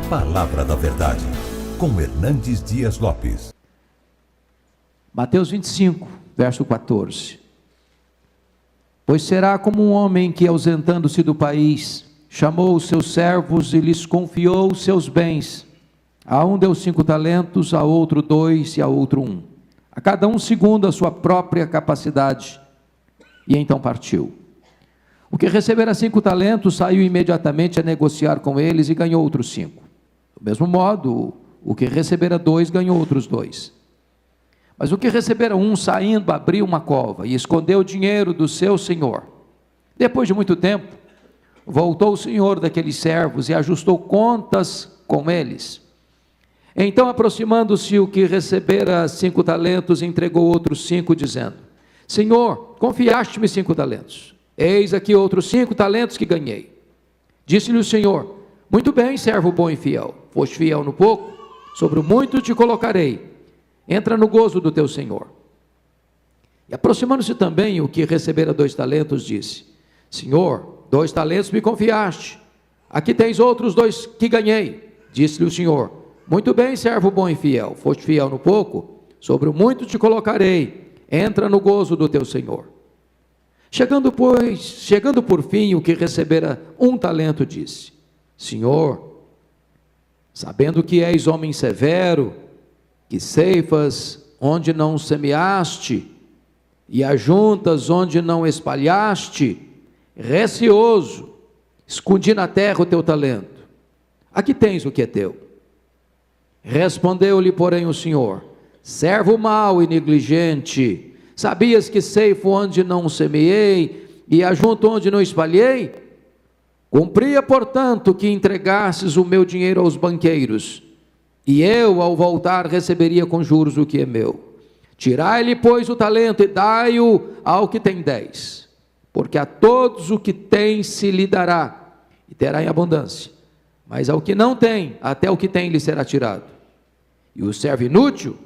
Palavra da Verdade, com Hernandes Dias Lopes. Mateus 25, verso 14. Pois será como um homem que, ausentando-se do país, chamou os seus servos e lhes confiou os seus bens. A um deu 5 talentos, a outro 2 e a outro 1, a cada um segundo a sua própria capacidade. E então partiu. O que recebera 5 talentos saiu imediatamente a negociar com eles e ganhou outros 5. Do mesmo modo, o que recebera 2 ganhou outros 2. Mas o que recebera 1, saindo, abriu uma cova e escondeu o dinheiro do seu senhor. Depois de muito tempo, voltou o senhor daqueles servos e ajustou contas com eles. Então, aproximando-se o que recebera 5 talentos, entregou outros 5, dizendo: Senhor, confiaste-me 5 talentos. Eis aqui outros 5 talentos que ganhei. Disse-lhe o Senhor: muito bem, servo bom e fiel. Foste fiel no pouco, sobre o muito te colocarei. Entra no gozo do teu Senhor. E aproximando-se também o que recebera 2 talentos, disse: Senhor, 2 talentos me confiaste. Aqui tens outros 2 que ganhei. Disse-lhe o Senhor: muito bem, servo bom e fiel. Foste fiel no pouco, sobre o muito te colocarei. Entra no gozo do teu Senhor. Chegando por fim, o que recebera 1 talento, disse: Senhor, sabendo que és homem severo, que ceifas onde não semeaste, e ajuntas onde não espalhaste, receoso, escondi na terra o teu talento. Aqui tens o que é teu. Respondeu-lhe, porém, o Senhor: servo mau e negligente, sabias que ceifo onde não semeei, e ajunto onde não espalhei? Cumpria, portanto, que entregasses o meu dinheiro aos banqueiros, e eu, ao voltar, receberia com juros o que é meu. Tirai-lhe, pois, o talento e dai-o ao que tem 10, porque a todos o que tem se lhe dará, e terá em abundância, mas ao que não tem, até o que tem lhe será tirado. E o servo inútil,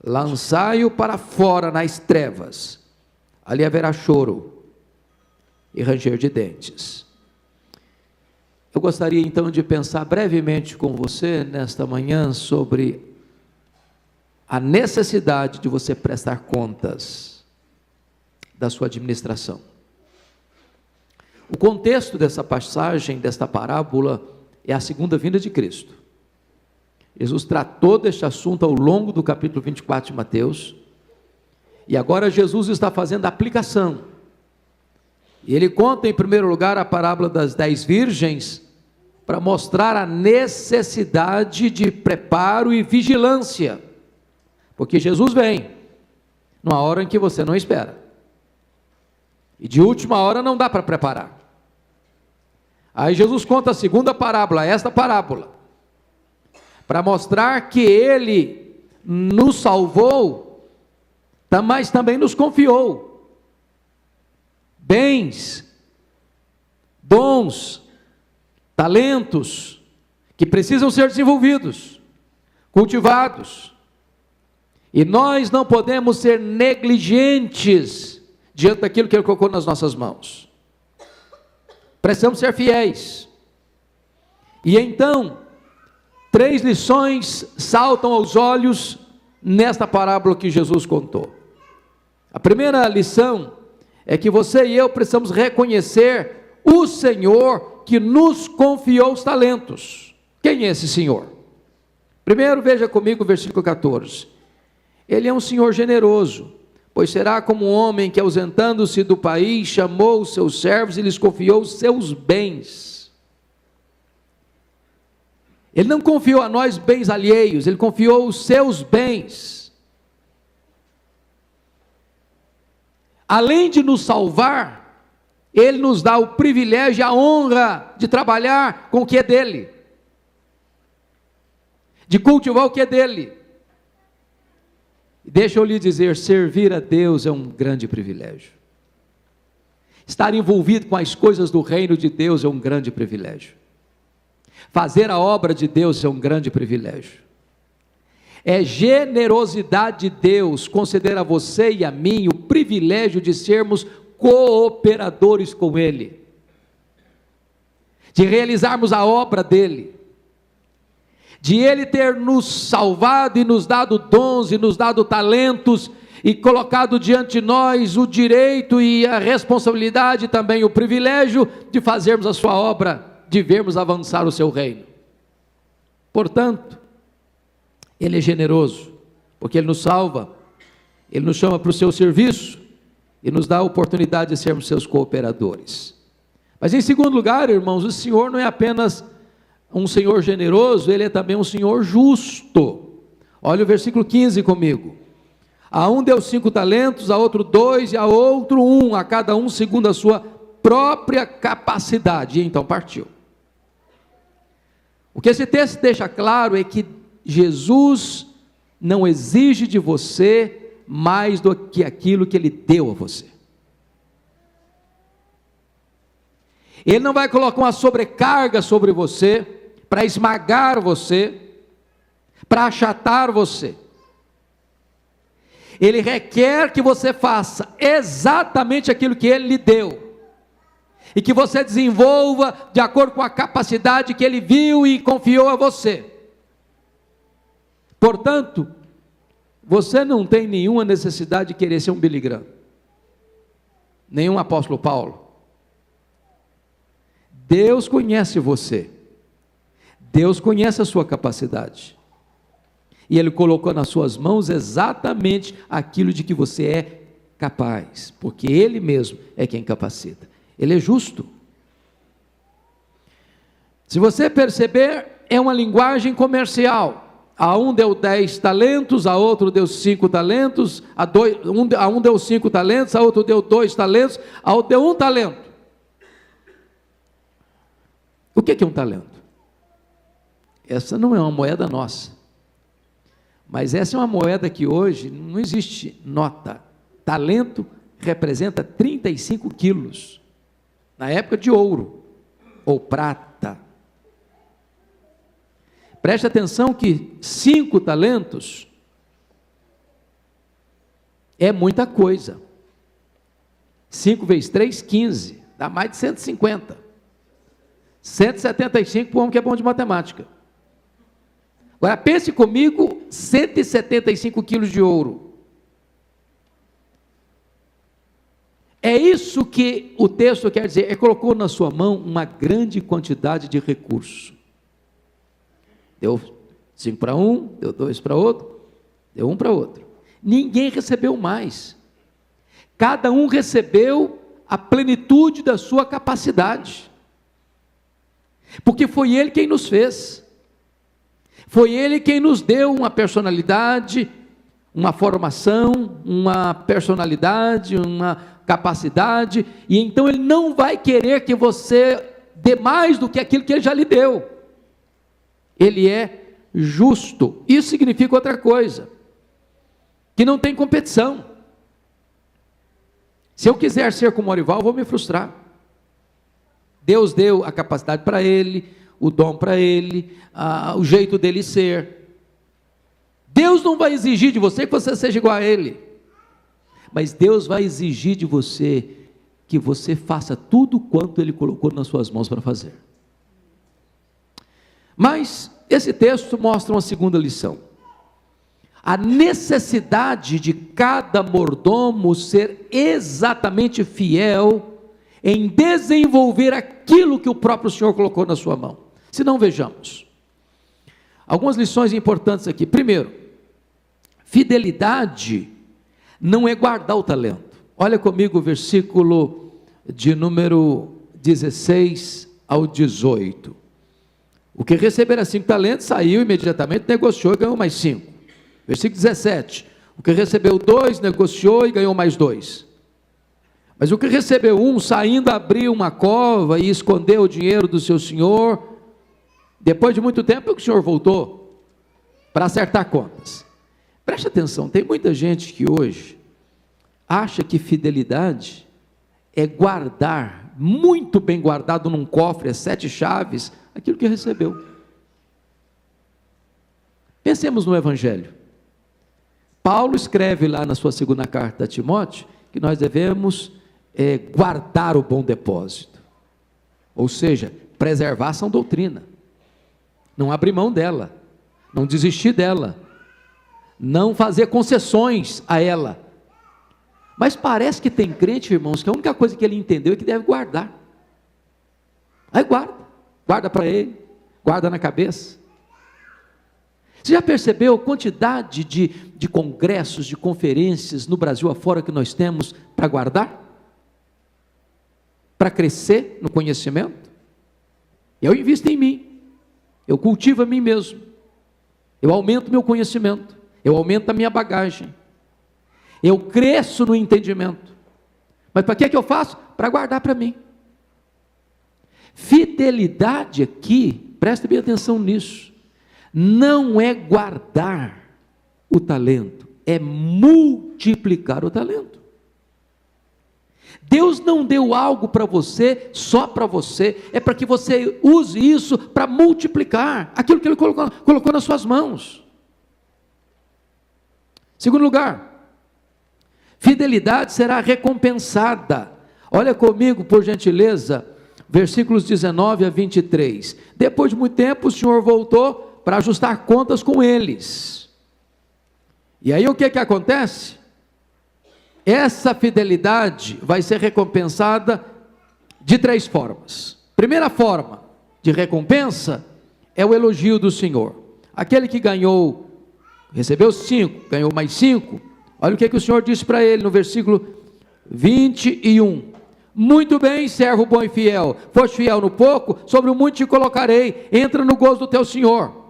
lançai-o para fora nas trevas, ali haverá choro e ranger de dentes. Eu gostaria então de pensar brevemente com você nesta manhã sobre a necessidade de você prestar contas da sua administração. O contexto dessa passagem, desta parábola, é a segunda vinda de Cristo. Jesus tratou deste assunto ao longo do capítulo 24 de Mateus, e agora Jesus está fazendo a aplicação. E ele conta em primeiro lugar a parábola das 10 virgens, para mostrar a necessidade de preparo e vigilância, porque Jesus vem numa hora em que você não espera, e de última hora não dá para preparar. Aí Jesus conta a segunda parábola, esta parábola, para mostrar que ele nos salvou, mas também nos confiou bens, dons, talentos, que precisam ser desenvolvidos, cultivados, e nós não podemos ser negligentes diante daquilo que ele colocou nas nossas mãos. Precisamos ser fiéis. E então, 3 lições saltam aos olhos nesta parábola que Jesus contou. A primeira lição é que você e eu precisamos reconhecer o Senhor que nos confiou os talentos. Quem é esse Senhor? Primeiro, veja comigo o versículo 14. Ele é um Senhor generoso, pois será como um homem que, ausentando-se do país, chamou os seus servos e lhes confiou os seus bens. Ele não confiou a nós bens alheios, ele confiou os seus bens. Além de nos salvar, ele nos dá o privilégio e a honra de trabalhar com o que é dele, de cultivar o que é dele. Deixa eu lhe dizer, servir a Deus é um grande privilégio. Estar envolvido com as coisas do reino de Deus é um grande privilégio. Fazer a obra de Deus é um grande privilégio. É generosidade de Deus conceder a você e a mim o privilégio de sermos cooperadores com Ele, de realizarmos a obra dEle. de Ele ter nos salvado e nos dado dons e nos dado talentos e colocado diante de nós o direito e a responsabilidade, também o privilégio de fazermos a sua obra, de vermos avançar o seu reino. Portanto, Ele é generoso, porque Ele nos salva, Ele nos chama para o seu serviço e nos dá a oportunidade de sermos seus cooperadores. Mas em segundo lugar, irmãos, o Senhor não é apenas um Senhor generoso, Ele é também um Senhor justo. Olha o versículo 15 comigo. A um deu 5 talentos, a outro 2 e a outro 1, a cada um segundo a sua própria capacidade. E então partiu. O que esse texto deixa claro é que Jesus não exige de você mais do que aquilo que Ele deu a você. Ele não vai colocar uma sobrecarga sobre você, para esmagar você, para achatar você. Ele requer que você faça exatamente aquilo que Ele lhe deu, e que você desenvolva de acordo com a capacidade que Ele viu e confiou a você. Portanto, você não tem nenhuma necessidade de querer ser um Billy Graham, nenhum apóstolo Paulo. Deus conhece você, Deus conhece a sua capacidade, e Ele colocou nas suas mãos exatamente aquilo de que você é capaz, porque Ele mesmo é quem capacita. Ele é justo. Se você perceber, é uma linguagem comercial. A um deu 10 talentos, a outro deu 5 talentos, a um deu 5 talentos, a outro deu 2 talentos, a outro deu 1 talento. O que é um talento? Essa não é uma moeda nossa, mas essa é uma moeda que hoje não existe nota. Talento representa 35 quilos, na época de ouro ou prata. Preste atenção que 5 talentos é muita coisa. 5 vezes 3, 15, dá mais de 150. 175 para um homem que é bom de matemática. Agora pense comigo, 175 quilos de ouro. É isso que o texto quer dizer, ele colocou na sua mão uma grande quantidade de recursos. Deu 5 para um, deu 2 para outro, deu 1 para outro. Ninguém recebeu mais. Cada um recebeu a plenitude da sua capacidade. Porque foi Ele quem nos fez, foi Ele quem nos deu uma personalidade, uma formação, uma personalidade, uma capacidade, e então Ele não vai querer que você dê mais do que aquilo que Ele já lhe deu. Ele é justo. Isso significa outra coisa, que não tem competição. Se eu quiser ser como Orival, eu vou me frustrar. Deus deu a capacidade para ele, o dom para ele, o jeito dele ser. Deus não vai exigir de você que você seja igual a ele, mas Deus vai exigir de você que você faça tudo quanto Ele colocou nas suas mãos para fazer. Mas esse texto mostra uma segunda lição: a necessidade de cada mordomo ser exatamente fiel em desenvolver aquilo que o próprio Senhor colocou na sua mão. Se não, vejamos algumas lições importantes aqui. Primeiro, fidelidade não é guardar o talento. Olha comigo o versículo de número 16 ao 18. O que recebera 5 talentos, saiu imediatamente, negociou e ganhou mais 5. Versículo 17, o que recebeu 2, negociou e ganhou mais 2. Mas o que recebeu 1, saindo, abriu uma cova e escondeu o dinheiro do seu senhor. Depois de muito tempo, o senhor voltou para acertar contas. Preste atenção, tem muita gente que hoje acha que fidelidade é guardar, muito bem guardado num cofre, as 7 chaves, aquilo que recebeu. Pensemos no Evangelho. Paulo escreve lá na sua segunda carta a Timóteo, que nós devemos guardar o bom depósito, ou seja, preservar a sã doutrina, não abrir mão dela, não desistir dela, não fazer concessões a ela. Mas parece que tem crente, irmãos, que a única coisa que ele entendeu é que deve guardar. Aí guarda para ele, guarda na cabeça. Você já percebeu a quantidade de congressos, de conferências no Brasil afora que nós temos para guardar? Para crescer no conhecimento? Eu invisto em mim, eu cultivo a mim mesmo, eu aumento meu conhecimento, eu aumento a minha bagagem, eu cresço no entendimento. Mas para que eu faço? Para guardar para mim. Fidelidade aqui, preste bem atenção nisso, não é guardar o talento, é multiplicar o talento. Deus não deu algo para você, só para você, é para que você use isso para multiplicar aquilo que Ele colocou nas suas mãos. Segundo lugar, fidelidade será recompensada. Olha comigo, por gentileza, versículos 19 a 23. Depois de muito tempo, o Senhor voltou para ajustar contas com eles. E aí o que acontece? Essa fidelidade vai ser recompensada de 3 formas. Primeira forma de recompensa é o elogio do Senhor. Aquele que recebeu 5, ganhou mais 5. Olha o que o Senhor disse para ele no versículo 21. Muito bem, servo bom e fiel, foste fiel no pouco, sobre o muito te colocarei, entra no gozo do teu Senhor.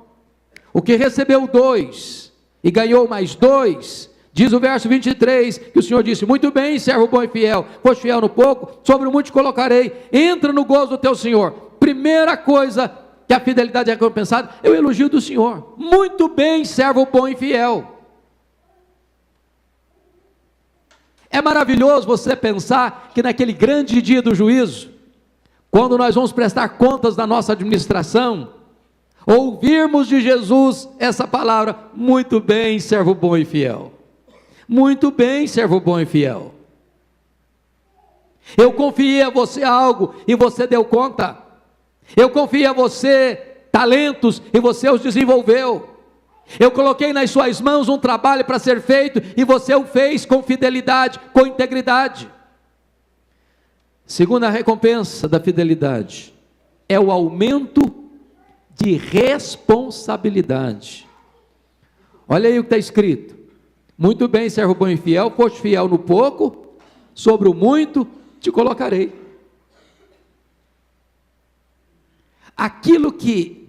O que recebeu 2 e ganhou mais 2, diz o verso 23, que o Senhor disse, muito bem, servo bom e fiel, foste fiel no pouco, sobre o muito te colocarei, entra no gozo do teu Senhor. Primeira coisa que a fidelidade é recompensada, é o elogio do Senhor. Muito bem, servo bom e fiel. É maravilhoso você pensar que naquele grande dia do juízo, quando nós vamos prestar contas da nossa administração, ouvirmos de Jesus essa palavra, muito bem, servo bom e fiel. Muito bem, servo bom e fiel. Eu confiei a você algo e você deu conta. Eu confiei a você talentos e você os desenvolveu. Eu coloquei nas suas mãos um trabalho para ser feito e você o fez com fidelidade, com integridade. Segunda recompensa da fidelidade é o aumento de responsabilidade. Olha aí o que está escrito. Muito bem, servo bom e fiel, foste fiel no pouco, sobre o muito te colocarei. Aquilo que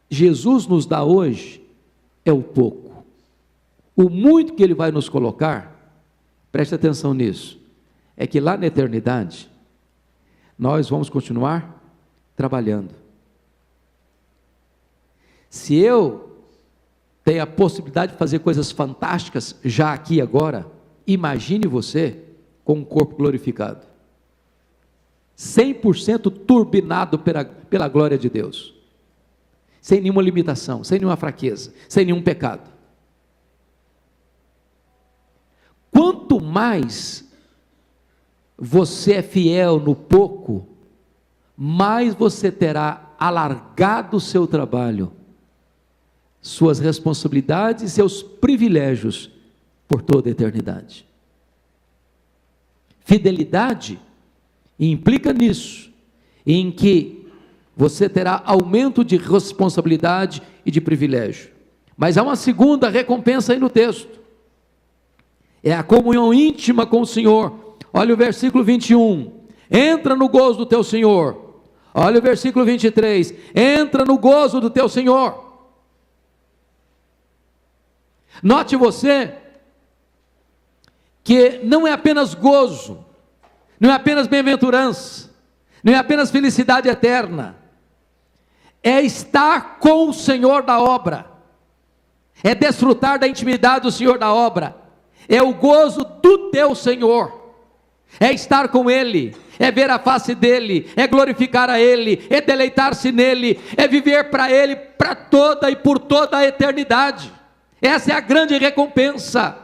Jesus nos dá hoje é o pouco. O muito que Ele vai nos colocar, preste atenção nisso, é que lá na eternidade, nós vamos continuar trabalhando. Se eu tenho a possibilidade de fazer coisas fantásticas já aqui e agora, imagine você com um corpo glorificado, 100% turbinado pela glória de Deus, sem nenhuma limitação, sem nenhuma fraqueza, sem nenhum pecado. Quanto mais você é fiel no pouco, mais você terá alargado o seu trabalho, suas responsabilidades e seus privilégios por toda a eternidade. Fidelidade implica nisso, em que você terá aumento de responsabilidade e de privilégio. Mas há uma segunda recompensa aí no texto, é a comunhão íntima com o Senhor. Olha o versículo 21, entra no gozo do teu Senhor. Olha o versículo 23, entra no gozo do teu Senhor. Note você, que não é apenas gozo, não é apenas bem-aventurança, não é apenas felicidade eterna, é estar com o Senhor da obra, é desfrutar da intimidade do Senhor da obra, é o gozo do teu Senhor, é estar com Ele, é ver a face dEle, é glorificar a Ele, é deleitar-se nele, é viver para Ele, para toda e por toda a eternidade. Essa é a grande recompensa,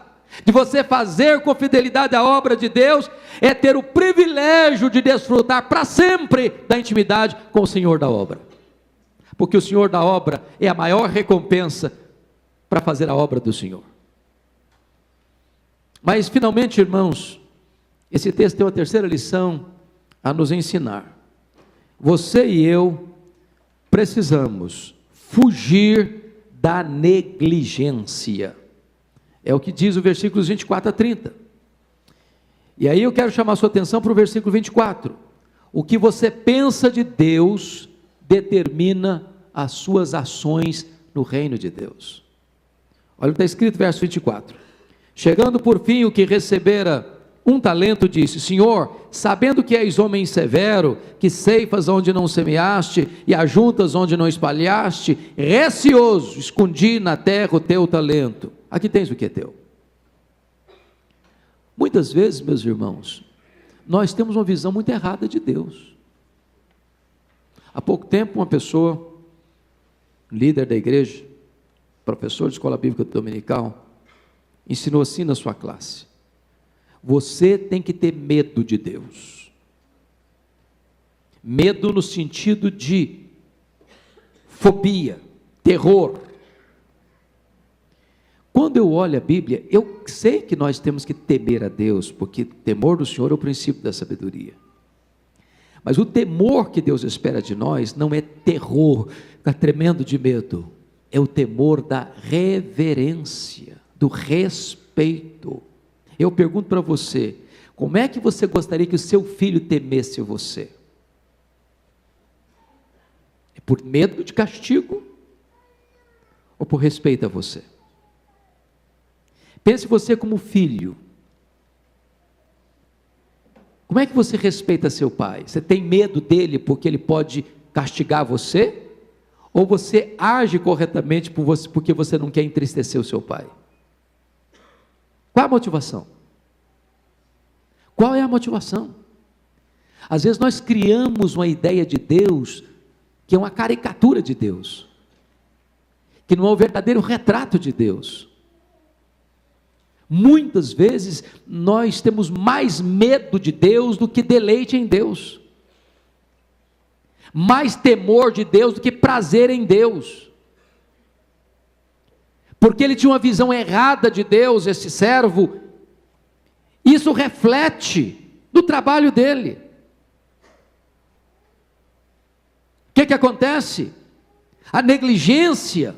de você fazer com fidelidade a obra de Deus, é ter o privilégio de desfrutar para sempre da intimidade com o Senhor da obra, porque o Senhor da obra é a maior recompensa para fazer a obra do Senhor. Mas, finalmente, irmãos, esse texto tem uma terceira lição a nos ensinar. Você e eu precisamos fugir da negligência. É o que diz o versículos 24 a 30. E aí eu quero chamar a sua atenção para o versículo 24. O que você pensa de Deus determina as suas ações no reino de Deus. Olha o que está escrito, verso 24. Chegando por fim o que recebera 1 talento, disse: Senhor, sabendo que és homem severo, que ceifas onde não semeaste e ajuntas onde não espalhaste, receoso, escondi na terra o teu talento. Aqui tens o que é teu. Muitas vezes, meus irmãos, nós temos uma visão muito errada de Deus. Há pouco tempo, uma pessoa, líder da igreja, professor de escola bíblica dominical, ensinou assim na sua classe: você tem que ter medo de Deus. Medo no sentido de fobia, terror. Quando eu olho a Bíblia, eu sei que nós temos que temer a Deus, porque temor do Senhor é o princípio da sabedoria. Mas o temor que Deus espera de nós não é terror, ficar tremendo de medo. É o temor da reverência, do respeito. Eu pergunto para você, como é que você gostaria que o seu filho temesse você? É por medo de castigo? Ou por respeito a você? Pense você como filho. Como é que você respeita seu pai? Você tem medo dele porque ele pode castigar você? Ou você age corretamente porque você não quer entristecer o seu pai? Qual a motivação? Qual é a motivação? Às vezes nós criamos uma ideia de Deus que é uma caricatura de Deus, que não é o verdadeiro retrato de Deus. Muitas vezes nós temos mais medo de Deus do que deleite em Deus, mais temor de Deus do que prazer em Deus, porque ele tinha uma visão errada de Deus, esse servo. Isso reflete no trabalho dele. O que acontece? A negligência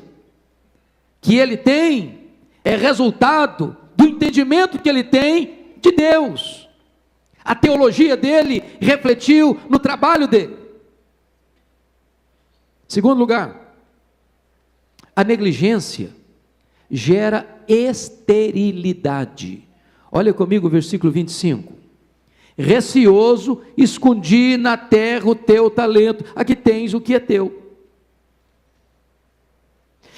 que ele tem é resultado do entendimento que ele tem de Deus. A teologia dele refletiu no trabalho dele. Segundo lugar, a negligência gera esterilidade. Olha comigo o versículo 25. Receoso, escondi na terra o teu talento. Aqui tens o que é teu.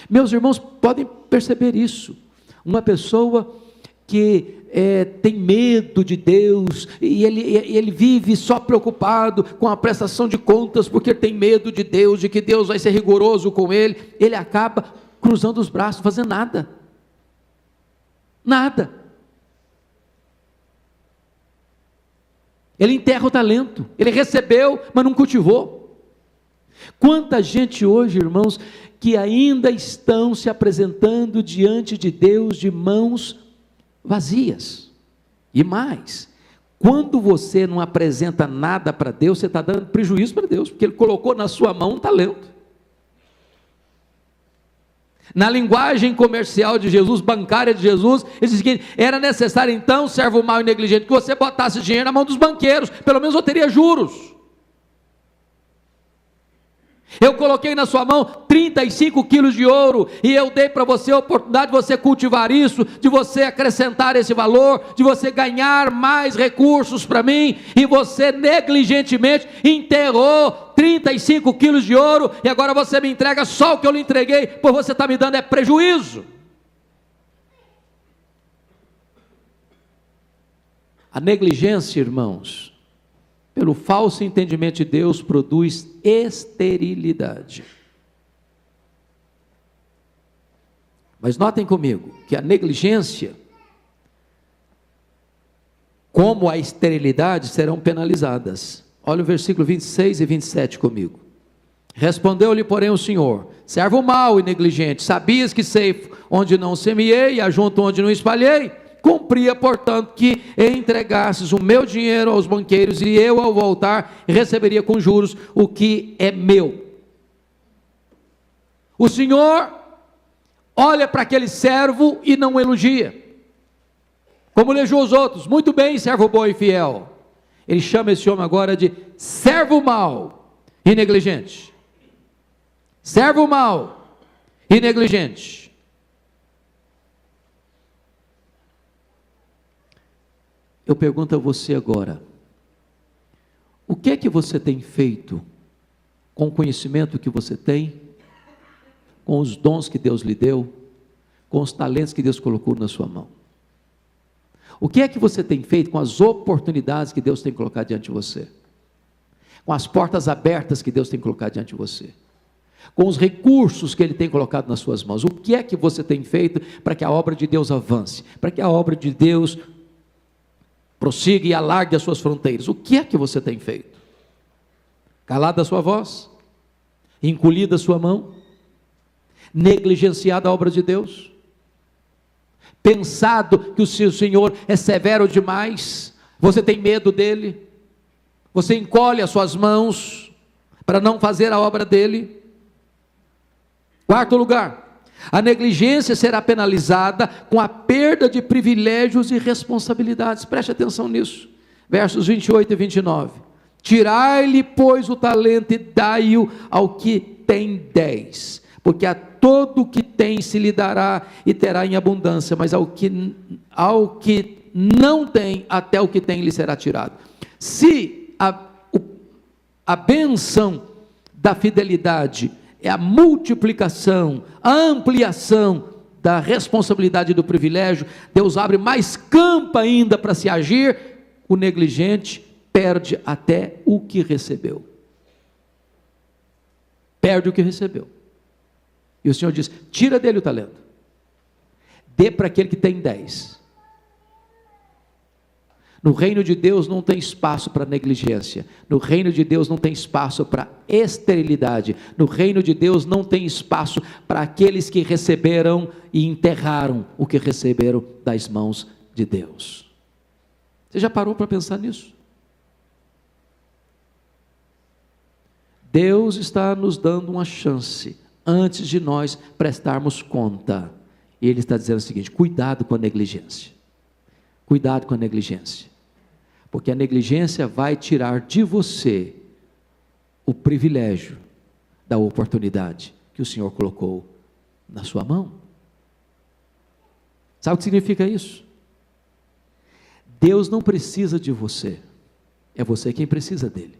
Meus irmãos, podem perceber isso. Uma pessoa que tem medo de Deus, e ele vive só preocupado com a prestação de contas, porque tem medo de Deus, de que Deus vai ser rigoroso com ele acaba cruzando os braços, fazendo nada. Nada. Ele enterra o talento, ele recebeu, mas não cultivou. Quanta gente hoje, irmãos, que ainda estão se apresentando diante de Deus de mãos vazias. E mais, quando você não apresenta nada para Deus, você está dando prejuízo para Deus, porque Ele colocou na sua mão um talento. Na linguagem comercial de Jesus, bancária de Jesus, ele diz que era necessário então, servo mau e negligente, que você botasse dinheiro na mão dos banqueiros, pelo menos eu teria juros. Eu coloquei na sua mão 35 quilos de ouro, e eu dei para você a oportunidade de você cultivar isso, de você acrescentar esse valor, de você ganhar mais recursos para mim, e você negligentemente enterrou 35 quilos de ouro, e agora você me entrega só o que eu lhe entreguei, pois você está me dando é prejuízo. A negligência, irmãos, pelo falso entendimento de Deus, produz esterilidade. Mas notem comigo, que a negligência, como a esterilidade, serão penalizadas. Olha o versículo 26 e 27 comigo. Respondeu-lhe, porém, o Senhor: servo mau e negligente, sabias que ceifo onde não semeei e ajunto onde não espalhei? Cumpria, portanto, que entregasses o meu dinheiro aos banqueiros, e eu, ao voltar, receberia com juros o que é meu. O Senhor olha para aquele servo e não elogia, como elogiou os outros. Muito bem, servo bom e fiel. Ele chama esse homem agora de servo mau e negligente. Servo mau e negligente. Eu pergunto a você agora: o que é que você tem feito com o conhecimento que você tem, com os dons que Deus lhe deu, com os talentos que Deus colocou na sua mão? O que é que você tem feito com as oportunidades que Deus tem colocado diante de você? Com as portas abertas que Deus tem colocado diante de você? Com os recursos que Ele tem colocado nas suas mãos? O que é que você tem feito para que a obra de Deus avance? Para que a obra de Deus prossiga e alargue as suas fronteiras? O que é que você tem feito? Calado a sua voz? Encolhido a sua mão? Negligenciado a obra de Deus? Pensado que o seu Senhor é severo demais? Você tem medo dele? Você encolhe as suas mãos para não fazer a obra dele? Quarto lugar, a negligência será penalizada com a perda de privilégios e responsabilidades. Preste atenção nisso. Versos 28 e 29. Tirai-lhe, pois, o talento e dai-o ao que tem 10. Porque a todo o que tem se lhe dará e terá em abundância, mas ao que não tem, até o que tem lhe será tirado. Se a bênção da fidelidade é a multiplicação, a ampliação da responsabilidade e do privilégio, Deus abre mais campo ainda para se agir. O negligente perde até o que recebeu. Perde o que recebeu. E o Senhor diz: tira dele o talento, dê para aquele que tem 10. No reino de Deus não tem espaço para negligência. No reino de Deus não tem espaço para esterilidade. No reino de Deus não tem espaço para aqueles que receberam e enterraram o que receberam das mãos de Deus. Você já parou para pensar nisso? Deus está nos dando uma chance antes de nós prestarmos conta. E Ele está dizendo o seguinte: cuidado com a negligência. Cuidado com a negligência. Porque a negligência vai tirar de você o privilégio da oportunidade que o Senhor colocou na sua mão. Sabe o que significa isso? Deus não precisa de você, é você quem precisa dele.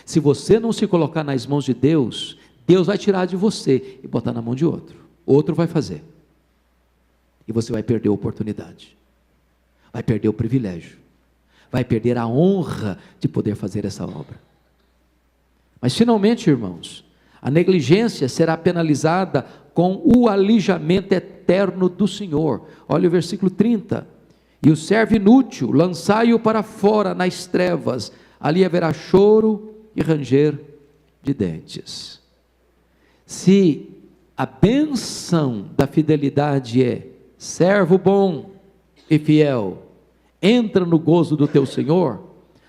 Se você não se colocar nas mãos de Deus, Deus vai tirar de você e botar na mão de outro. Outro vai fazer. E você vai perder a oportunidade. Vai perder o privilégio. Vai perder a honra de poder fazer essa obra. Mas finalmente, irmãos, a negligência será penalizada com o alijamento eterno do Senhor. Olha o versículo 30. E o servo inútil, lançai-o para fora nas trevas, ali haverá choro e ranger de dentes. Se a bênção da fidelidade é: servo bom e fiel, entra no gozo do teu Senhor,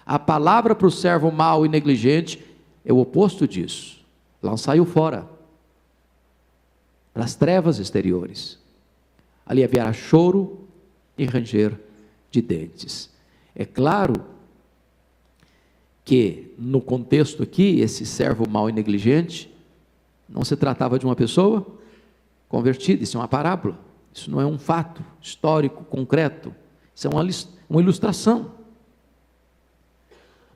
a palavra para o servo mau e negligente é o oposto disso: lançai-o fora, para as trevas exteriores, ali haverá choro e ranger de dentes. É claro que no contexto aqui, esse servo mau e negligente não se tratava de uma pessoa convertida. Isso é uma parábola, isso não é um fato histórico concreto, isso é uma ilustração.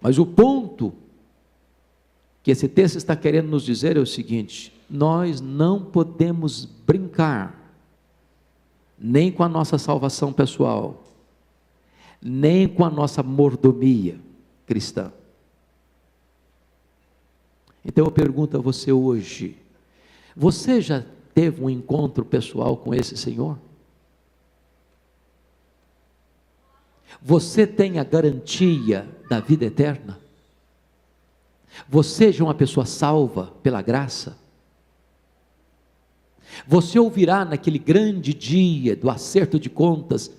Mas o ponto que esse texto está querendo nos dizer é o seguinte: nós não podemos brincar nem com a nossa salvação pessoal, nem com a nossa mordomia cristã. Então eu pergunto a você hoje: você já teve um encontro pessoal com esse Senhor? Você tem a garantia da vida eterna? Você já é uma pessoa salva pela graça? Você ouvirá naquele grande dia do acerto de contas: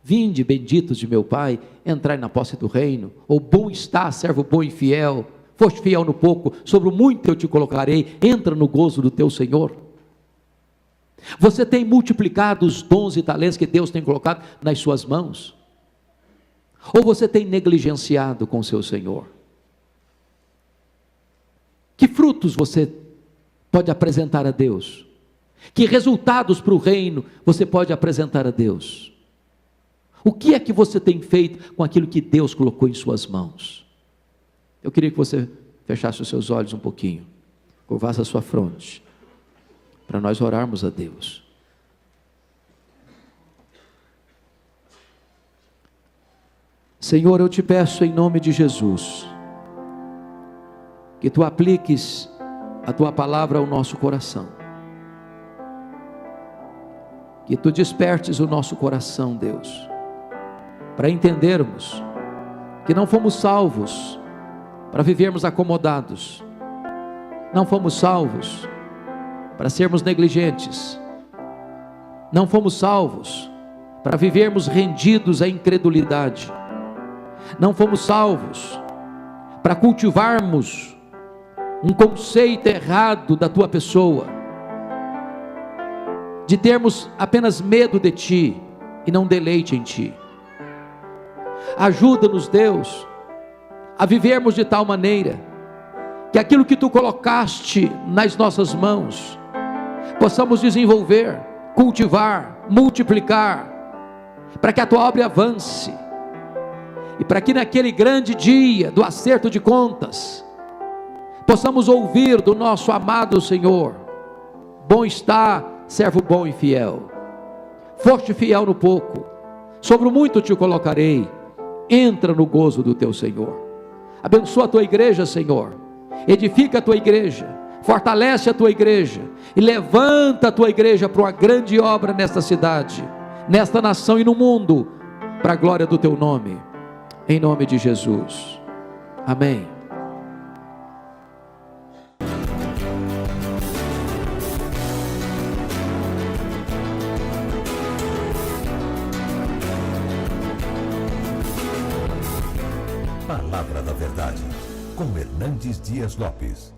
vinde, benditos de meu Pai, entrai na posse do reino. Ou bom está, servo bom e fiel, foste fiel no pouco, sobre o muito eu te colocarei, entra no gozo do teu Senhor. Você tem multiplicado os dons e talentos que Deus tem colocado nas suas mãos? Ou você tem negligenciado com o seu Senhor? Que frutos você pode apresentar a Deus? Que resultados para o reino você pode apresentar a Deus? O que é que você tem feito com aquilo que Deus colocou em suas mãos? Eu queria que você fechasse os seus olhos um pouquinho, curvasse a sua fronte, para nós orarmos a Deus. Senhor, eu te peço em nome de Jesus, que Tu apliques a Tua palavra ao nosso coração, que Tu despertes o nosso coração, Deus, para entendermos que não fomos salvos para vivermos acomodados, não fomos salvos para sermos negligentes, não fomos salvos para vivermos rendidos à incredulidade, não fomos salvos para cultivarmos um conceito errado da Tua pessoa, de termos apenas medo de Ti e não deleite em Ti. Ajuda-nos, Deus, a vivermos de tal maneira que aquilo que Tu colocaste nas nossas mãos possamos desenvolver, cultivar, multiplicar, para que a Tua obra avance, e para que naquele grande dia do acerto de contas possamos ouvir do nosso amado Senhor: bom está, servo bom e fiel, foste fiel no pouco, sobre o muito te colocarei, entra no gozo do teu Senhor. Abençoa a Tua igreja, Senhor, edifica a Tua igreja, fortalece a Tua igreja, e levanta a Tua igreja para uma grande obra nesta cidade, nesta nação e no mundo, para a glória do Teu nome, em nome de Jesus, amém. Palavra da Verdade, com Hernandes Dias Lopes.